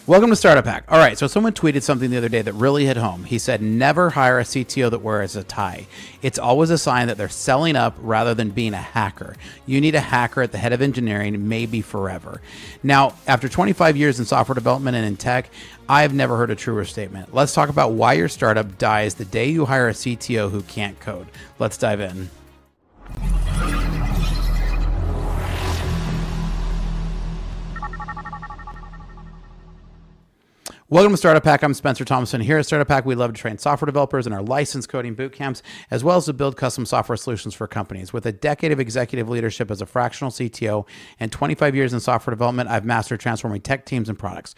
Welcome to Startup Hack. All right, so someone tweeted something the other day that really hit home. He said, never hire a CTO that wears a tie. It's always a sign that they're selling up rather than being a hacker. You need a hacker at the head of engineering, maybe forever. Now, after 25 years in software development and in tech, I've never heard a truer statement. Let's talk about why your startup dies the day you hire a CTO who can't code. Let's dive in. Welcome to Startup Hack. I'm Spencer Thompson. Here at Startup Hack, we love to train software developers in our licensed coding boot camps, as well as to build custom software solutions for companies. With a decade of executive leadership as a fractional CTO and 25 years in software development, I've mastered transforming tech teams and products.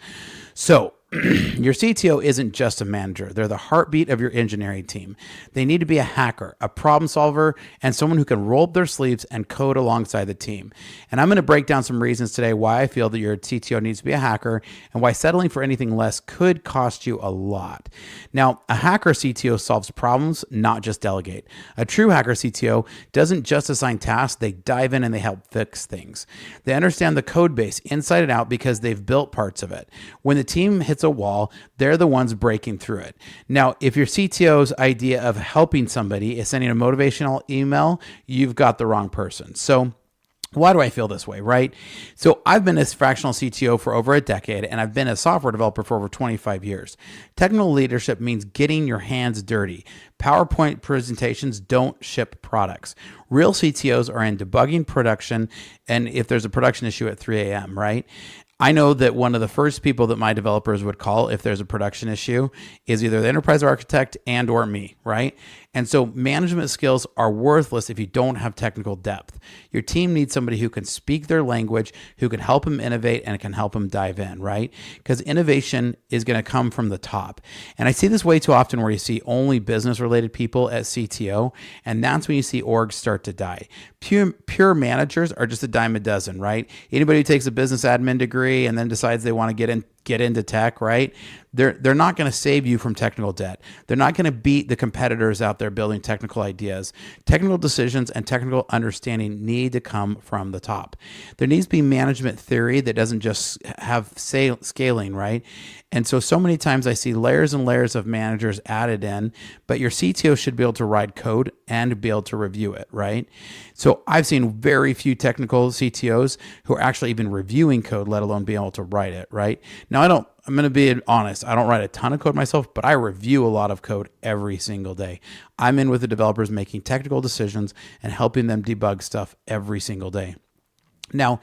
So, your CTO isn't just a manager. They're the heartbeat of your engineering team. They need to be a hacker, a problem solver, and someone who can roll up their sleeves and code alongside the team. And I'm going to break down some reasons today why I feel that your CTO needs to be a hacker and why settling for anything less could cost you a lot. Now, a hacker CTO solves problems, not just delegate. A true hacker CTO doesn't just assign tasks, they dive in and they help fix things. They understand the code base inside and out because they've built parts of it. When the team hits a wall, they're the ones breaking through it. Now, if your CTO's idea of helping somebody is sending a motivational email, you've got the wrong person. So why do I feel this way, right? So I've been a fractional CTO for over a decade, and I've been a software developer for over 25 years. Technical leadership means getting your hands dirty. PowerPoint presentations don't ship products. Real CTOs are in debugging production, and if there's a production issue at 3 a.m., right? I know that one of the first people that my developers would call if there's a production issue is either the enterprise architect and or me, right? And so management skills are worthless if you don't have technical depth. Your team needs somebody who can speak their language, who can help them innovate and can help them dive in, right? Because innovation is going to come from the top. And I see this way too often where you see only business-related people at CTO, and that's when you see orgs start to die. Pure managers are just a dime a dozen, right? Anybody who takes a business admin degree and then decides they want to get into tech, right? They're not going to save you from technical debt. They're not going to beat the competitors out there building technical ideas. Technical decisions and technical understanding need to come from the top. There needs to be management theory that doesn't just have scaling, right? And so many times I see layers and layers of managers added in, but your CTO should be able to write code and be able to review it, right? So I've seen very few technical CTOs who are actually even reviewing code, let alone being able to write it, right? Now, I'm going to be honest. I don't write a ton of code myself, but I review a lot of code every single day. I'm in with the developers making technical decisions and helping them debug stuff every single day. Now,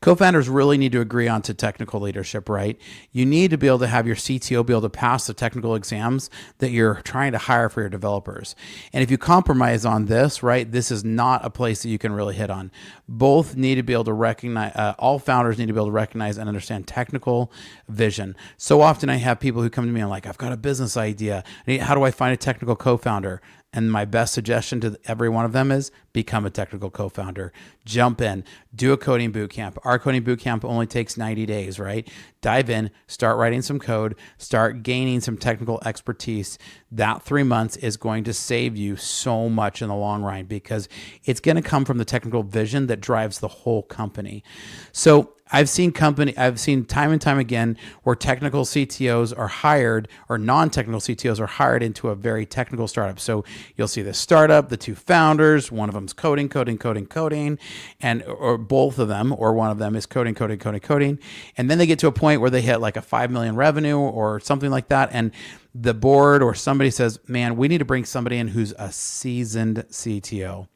co-founders really need to agree on to technical leadership, right? You need to be able to have your CTO be able to pass the technical exams that you're trying to hire for your developers. And if you compromise on this, right, this is not a place that you can really hit on. Both need to be able to recognize, all founders need to be able to recognize and understand technical vision. So often I have people who come to me and like, I've got a business idea. How do I find a technical co-founder? And my best suggestion to every one of them is become a technical co-founder. Jump in, do a coding boot camp. Our coding boot camp only takes 90 days, right? Dive in, start writing some code, start gaining some technical expertise. That 3 months is going to save you so much in the long run because it's going to come from the technical vision that drives the whole company. So I've seen time and time again where technical CTOs are hired or non-technical CTOs are hired into a very technical startup. So you'll see the startup, the two founders, one of them's coding, and or both of them, or one of them is coding. And then they get to a point where they hit like a 5 million revenue or something like that. And the board or somebody says, man, we need to bring somebody in who's a seasoned CTO.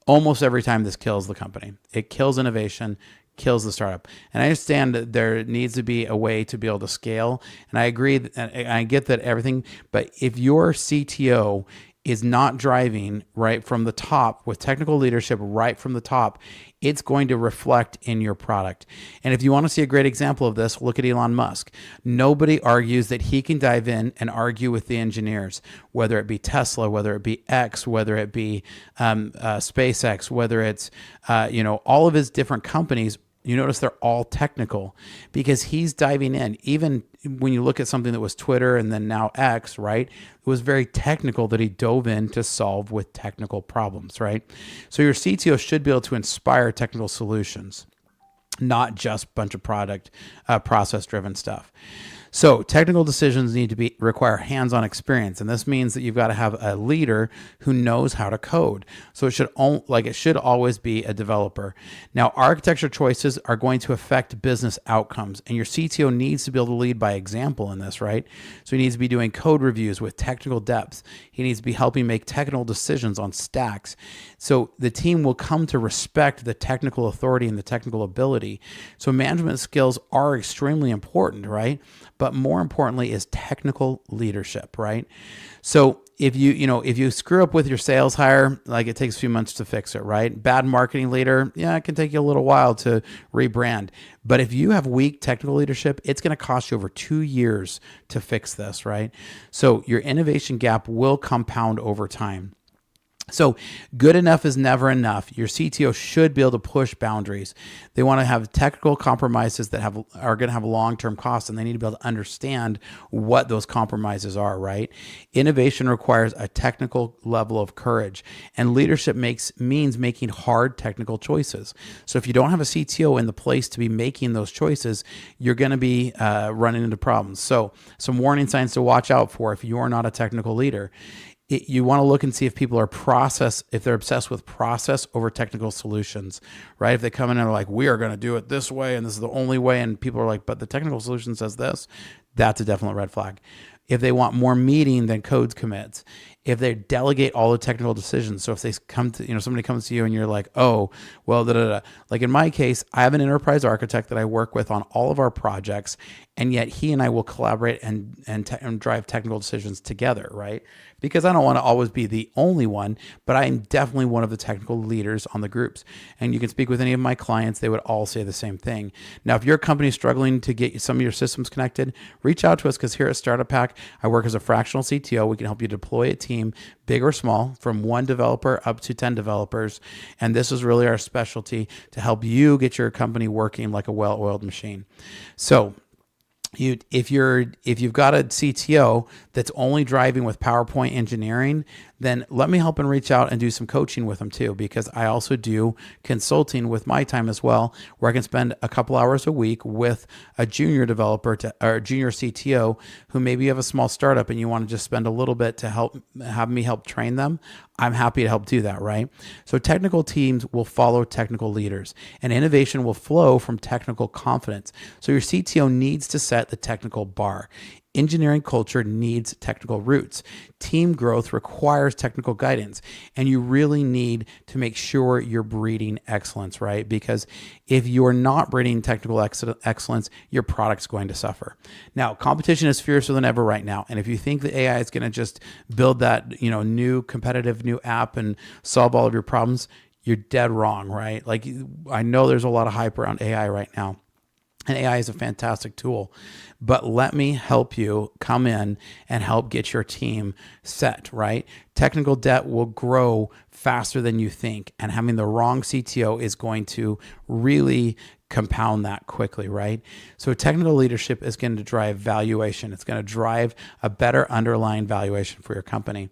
Almost every time this kills the company. It kills innovation, kills the startup. And I understand that there needs to be a way to be able to scale. And I agree, and I get that everything, but if your CTO is not driving right from the top with technical leadership right from the top, it's going to reflect in your product. And if you want to see a great example of this, look at Elon Musk. Nobody argues that he can dive in and argue with the engineers, whether it be Tesla, whether it be X, whether it be SpaceX, whether it's all of his different companies. You notice they're all technical because he's diving in. Even when you look at something that was Twitter and then now X, right? It was very technical that he dove in to solve with technical problems, right? So your CTO should be able to inspire technical solutions. not just a bunch of product process driven stuff. So technical decisions need to require hands-on experience, and this means that you've got to have a leader who knows how to code. So it should always be a developer. Now, architecture choices are going to affect business outcomes, and your CTO needs to be able to lead by example in this, right? So he needs to be doing code reviews with technical depth. He needs to be helping make technical decisions on stacks. So the team will come to respect the technical authority and the technical ability. So management skills are extremely important, right? But more importantly is technical leadership, right? So if you screw up with your sales hire, like it takes a few months to fix it, right? Bad marketing leader, yeah, it can take you a little while to rebrand. But if you have weak technical leadership, it's going to cost you over 2 years to fix this, right? So your innovation gap will compound over time. So good enough is never enough. Your CTO should be able to push boundaries. They want to have technical compromises that are going to have long-term costs, and they need to be able to understand what those compromises are, right? Innovation requires a technical level of courage, and leadership means making hard technical choices. So if you don't have a CTO in the place to be making those choices, you're going to be running into problems. So some warning signs to watch out for if you're not a technical leader. You want to look and see if people are if they're obsessed with process over technical solutions, right? If they come in and are like, we are going to do it this way, and this is the only way, and people are like, but the technical solution says this, that's a definite red flag. If they want more meeting than code commits, if they delegate all the technical decisions. So if they come to, somebody comes to you and you're like, oh, well, like in my case, I have an enterprise architect that I work with on all of our projects, and yet he and I will collaborate and drive technical decisions together, right? Because I don't want to always be the only one, but I am definitely one of the technical leaders on the groups. And you can speak with any of my clients, they would all say the same thing. Now, if your company is struggling to get some of your systems connected, reach out to us, because here at Startup Pack, I work as a fractional CTO. We can help you deploy a team, big or small, from 1 developer up to 10 developers. And this is really our specialty, to help you get your company working like a well-oiled machine. So if you've got a CTO that's only driving with PowerPoint engineering, then let me help and reach out and do some coaching with them too, because I also do consulting with my time as well, where I can spend a couple hours a week with a junior developer or a junior CTO who maybe you have a small startup and you want to just spend a little bit to have me help train them. I'm happy to help do that, right? So technical teams will follow technical leaders, and innovation will flow from technical confidence. So your CTO needs to set the technical bar. Engineering culture needs technical roots. Team growth requires technical guidance, and you really need to make sure you're breeding excellence, right? Because if you're not breeding technical excellence, your product's going to suffer. Now, competition is fiercer than ever right now, and if you think that AI is going to just build that, new competitive new app and solve all of your problems, you're dead wrong, right? Like, I know there's a lot of hype around AI right now. And AI is a fantastic tool, but let me help you come in and help get your team set, right? Technical debt will grow faster than you think, and having the wrong CTO is going to really compound that quickly, right? So technical leadership is going to drive valuation. It's going to drive a better underlying valuation for your company.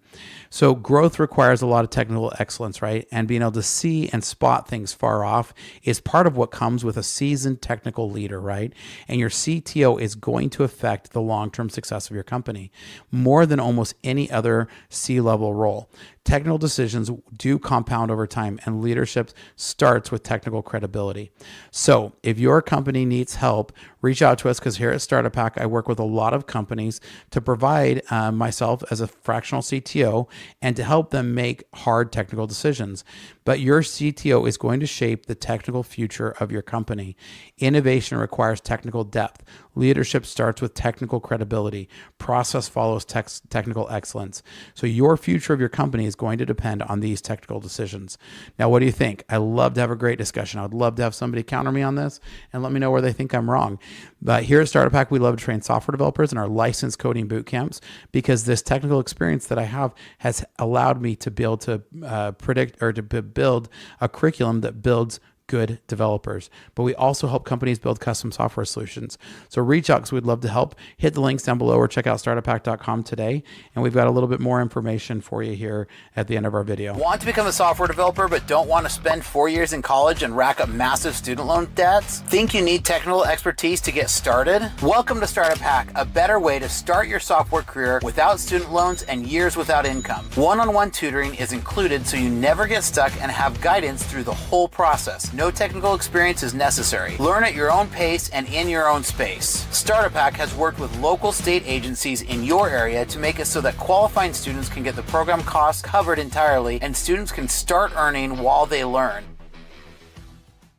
So growth requires a lot of technical excellence, right? And being able to see and spot things far off is part of what comes with a seasoned technical leader, right? And your CTO is going to affect the long-term success of your company more than almost any other C-level role. Technical decisions do compound over time, and leadership starts with technical credibility. So if your company needs help, reach out to us, because here at Startup Pack, I work with a lot of companies to provide myself as a fractional CTO and to help them make hard technical decisions. But your CTO is going to shape the technical future of your company. Innovation requires technical depth. Leadership starts with technical credibility. Process follows technical excellence. So your future of your company is going to depend on these technical decisions. Now, what do you think? I love to have a great discussion. I would love to have somebody counter me on this and let me know where they think I'm wrong. But here at Startup Pack, we love to train software developers in our licensed coding boot camps, because this technical experience that I have has allowed me to be able to predict or to build a curriculum that builds good developers, but we also help companies build custom software solutions. So reach out because we'd love to help. Hit the links down below or check out startuphack.com today. And we've got a little bit more information for you here at the end of our video. Want to become a software developer but don't want to spend 4 years in college and rack up massive student loan debts? Think you need technical expertise to get started? Welcome to Startup Hack, a better way to start your software career without student loans and years without income. One-on-one tutoring is included so you never get stuck and have guidance through the whole process. No technical experience is necessary. Learn at your own pace and in your own space. Startup Hack has worked with local state agencies in your area to make it so that qualifying students can get the program costs covered entirely and students can start earning while they learn.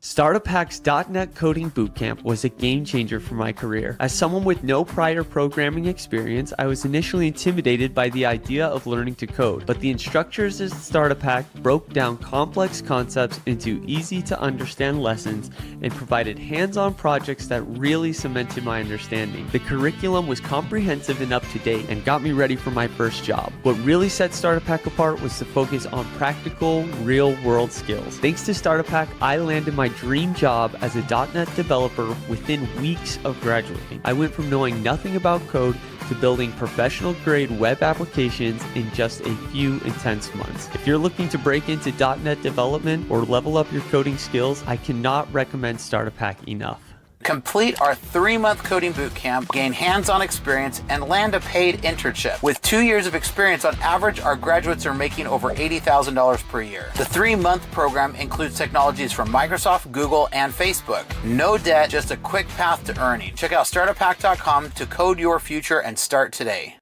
Startup Hack's .NET Coding Bootcamp was a game changer for my career. As someone with no prior programming experience, I was initially intimidated by the idea of learning to code, but the instructors at Startup Hack broke down complex concepts into easy to understand lessons and provided hands-on projects that really cemented my understanding. The curriculum was comprehensive and up to date and got me ready for my first job. What really set Startup Hack apart was the focus on practical, real-world skills. Thanks to Startup Hack, I landed my dream job as a .NET developer within weeks of graduating. I went from knowing nothing about code to building professional-grade web applications in just a few intense months. If you're looking to break into .NET development or level up your coding skills, I cannot recommend Startup Hack enough. Complete our 3-month coding bootcamp, gain hands-on experience, and land a paid internship. With 2 years of experience on average, our graduates are making over $80,000 per year. The 3-month program includes technologies from Microsoft, Google, and Facebook. No debt, just a quick path to earning. Check out startuphack.com to code your future and start today.